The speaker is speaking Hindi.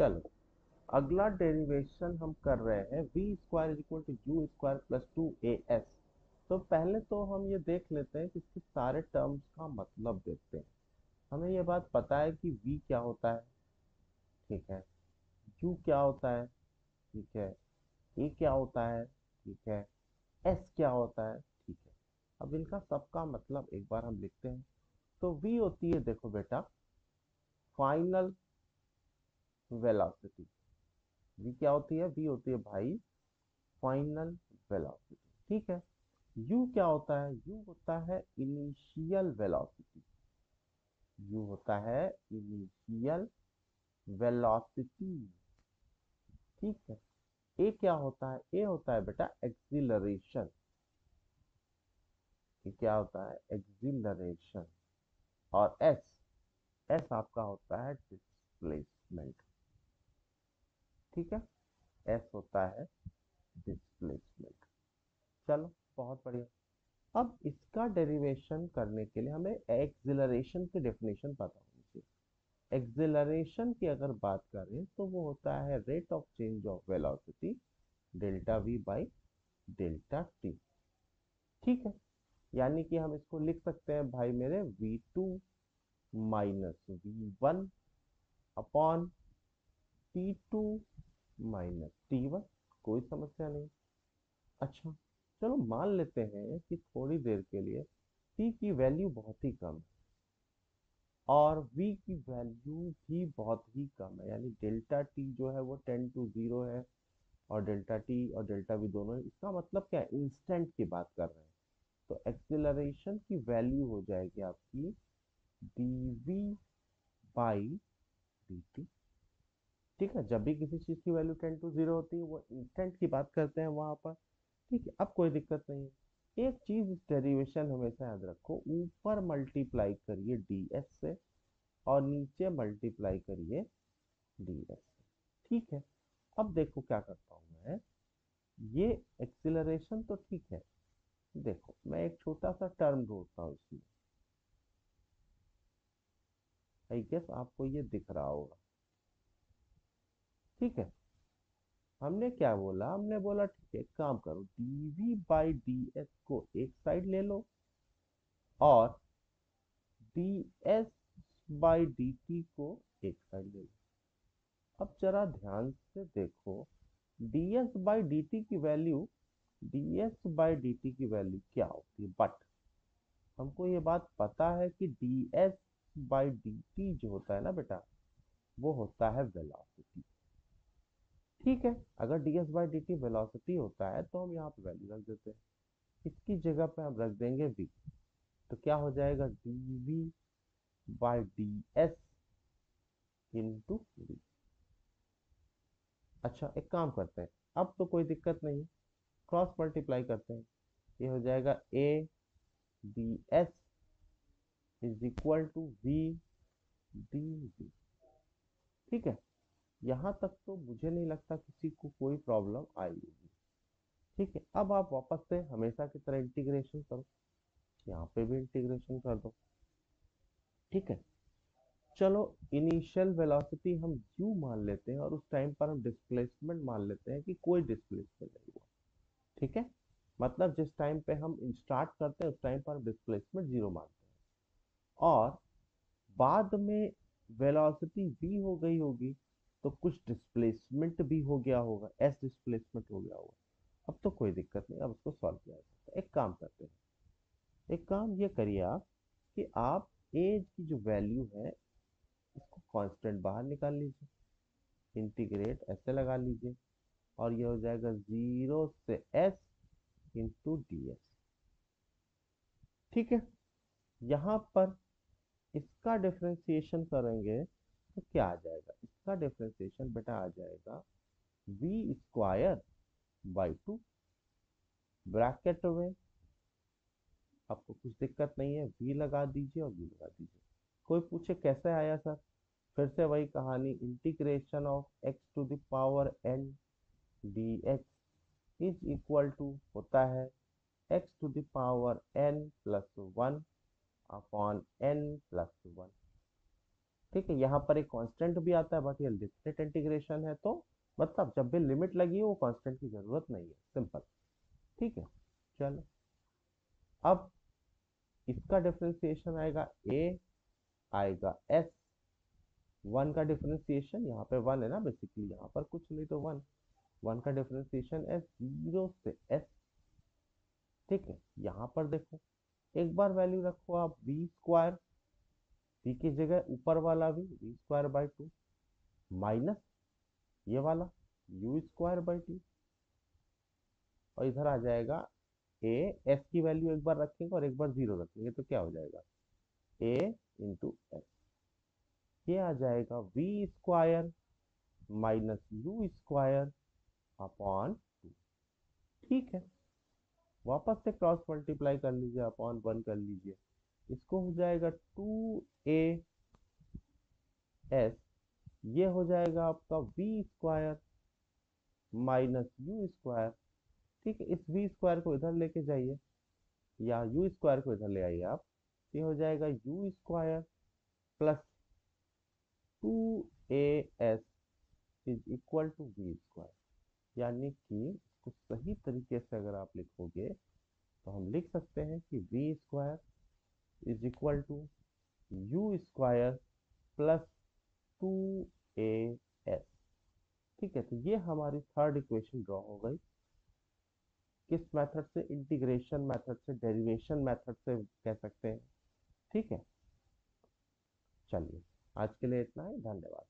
चलो, अगला डेरिवेशन हम कर रहे हैं V square is equal to U square plus 2 AS। तो पहले तो हम ये देख लेते हैं कि इसके सारे टर्म्स का मतलब देखते हैं। हमें ये बात पता है कि v क्या होता है, ठीक है, u क्या होता है, ठीक है, a क्या होता है, ठीक है, s क्या होता है, ठीक है। अब इनका सबका मतलब एक बार हम लिखते हैं। तो v होती है, देखो बेटा, फाइनल वेलोसिटी। v क्या होती है, v होती है भाई फाइनल वेलोसिटी, ठीक है। u क्या होता है, u होता है इनिशियल वेलोसिटी। u होता है इनिशियल वेलोसिटी, ठीक है। a क्या होता है, a होता है बेटा एक्सिलरेशन। ये क्या होता है, एक्सिलरेशन। और s आपका होता है डिस्प्लेसमेंट, ठीक है। s होता है डिस्प्लेसमेंट। चलो, बहुत बढ़िया। अब इसका डेरिवेशन करने के लिए हमें एक्सिलरेशन की डेफिनेशन पता होनी चाहिए। एक्सिलरेशन की अगर बात करें तो वो होता है rate of change of velocity delta we by delta T, ठीक है। यानी कि हम इसको लिख सकते हैं भाई मेरे v2 minus v1 upon t2 minus t1। कोई समस्या नहीं। अच्छा, चलो मान लेते हैं कि थोड़ी देर के लिए t की वैल्यू बहुत ही कम है और v की वैल्यू भी बहुत ही कम है, यानी डेल्टा t जो है वो 10 to 0 है और डेल्टा t और डेल्टा v दोनों है। इसका मतलब क्या है, इंस्टेंट की बात कर रहे हैं। तो एक्सिलरेशन की वैल्यू हो जाएगी आपकी dv बाई dt, ठीक है। जब भी किसी चीज की वैल्यू 10 to 0 होती है वो इंस्टेंट की बात करते हैं वहां पर, ठीक है। अब कोई दिक्कत नहीं है। एक चीज इस डेरिवेशन हमेशा याद रखो, ऊपर मल्टीप्लाई करिए ds से और नीचे मल्टीप्लाई करिए ds से, ठीक है। अब देखो क्या करता हूं मैं, ये एक्सिलरेशन तो ठीक है। देखो, मैं एक छोटा सा टर्म ढूंढता हूँ इसमें। आई गेस आपको ये दिख रहा होगा, ठीक है। हमने क्या बोला, हमने बोला ठीक है, एक काम करो, dv बाई ds को एक साइड ले लो और ds बाई dt को एक साइड ले लो। अब जरा ध्यान से देखो, ds बाई dt की वैल्यू, ds बाई dt की वैल्यू क्या होती है, बट हमको ये बात पता है कि ds बाई dt जो होता है ना बेटा, वो होता है वेलोसिटी, ठीक है। अगर ds बाई dt वेलोसिटी होता है तो हम यहाँ पे वैल्यू रख देते हैं। इसकी जगह पे हम रख देंगे v। तो क्या हो जाएगा, dv by ds into v। अच्छा, एक काम करते हैं, अब तो कोई दिक्कत नहीं है, क्रॉस मल्टीप्लाई करते हैं। ये हो जाएगा a ds is equal to v dv, ठीक है। यहाँ तक तो मुझे नहीं लगता किसी को कोई प्रॉब्लम आएगी, ठीक है। अब आप वापस से हमेशा की तरह इंटीग्रेशन करो, यहाँ पे भी इंटीग्रेशन कर दो, ठीक है। चलो, इनिशियल वेलोसिटी हम u मान लेते हैं और उस टाइम पर हम डिस्प्लेसमेंट मान लेते हैं कि कोई डिस्प्लेसमेंट नहीं हुआ, ठीक है। मतलब जिस टाइम पे हम स्टार्ट करते हैं उस टाइम पर हम डिस्प्लेसमेंट 0 मानते हैं और बाद में वेलोसिटी v हो गई होगी तो कुछ डिस्प्लेसमेंट भी हो गया होगा, s डिस्प्लेसमेंट हो गया होगा। अब तो कोई दिक्कत नहीं, अब उसको सॉल्व किया जा सकता है। एक काम करते हैं, एक काम ये करिए आप कि आप एज की जो वैल्यू है इसको कांस्टेंट बाहर निकाल लीजिए, इंटीग्रेट ऐसे लगा लीजिए और ये हो जाएगा 0 से s इंटू ds, ठीक है। यहाँ पर इसका डिफरेंशिएशन करेंगे तो क्या आ जाएगा, इसका डिफरेंशिएशन बेटा आ जाएगा v स्क्वायर बाई 2, ब्रैकेट में आपको कुछ दिक्कत नहीं है, v लगा दीजिए और v लगा दीजिए। कोई पूछे कैसे आया सर, फिर से वही कहानी, integration of x to the power n dx is equal to होता है x to the power n plus 1 upon n plus 1, ठीक है, यहाँ पर एक कांस्टेंट भी आता है बट ये डिफरेंट इंटीग्रेशन है, तो मतलब जब भी लिमिट लगी है वो कांस्टेंट की जरूरत नहीं है, सिंपल। ठीक है, चलो अब इसका डिफरेंशिएशन आएगा ए, आएगा एस। वन का डिफरेंशिएशन, यहाँ पे वन है ना बेसिकली, यहाँ पर कुछ नहीं तो वन। वन का डिफरेंशिएशन एस, जीरो से एस। ठीक है, यहाँ पर देखो एक बार वैल्यू रखो आप वी स्क्वायर, वी की जगह ऊपर वाला V square by two, minus ये वाला यू स्क्वायर बाई टू, और इधर आ जाएगा ए। एस की वैल्यू एक बार रखेंगे और एक बार जीरो रखेंगे तो क्या हो जाएगा, ए इंटू एस। ये आ जाएगा V square minus U square upon two. ठीक है, वापस से क्रॉस मल्टीप्लाई कर लीजिए, अपॉन वन कर लीजिए, इसको हो जाएगा टू ए एस। ये हो जाएगा आपका V square minus U square. ठीक है, इस वी स्क्वायर को इधर लेके जाइए या यू स्क्वायर को इधर ले आइए आप। ये हो जाएगा U square plus two A S is equal to V square. यानी कि इसको सही तरीके से अगर आप लिखोगे तो हम लिख सकते हैं कि V square is equal to U square plus two A S. ठीक है, तो ये हमारी थर्ड इक्वेशन ड्रॉ हो गई। किस मेथड से, इंटीग्रेशन मेथड से, डेरिवेशन मेथड से कह सकते हैं। ठीक है, चलिए आज के लिए इतना ही, धन्यवाद।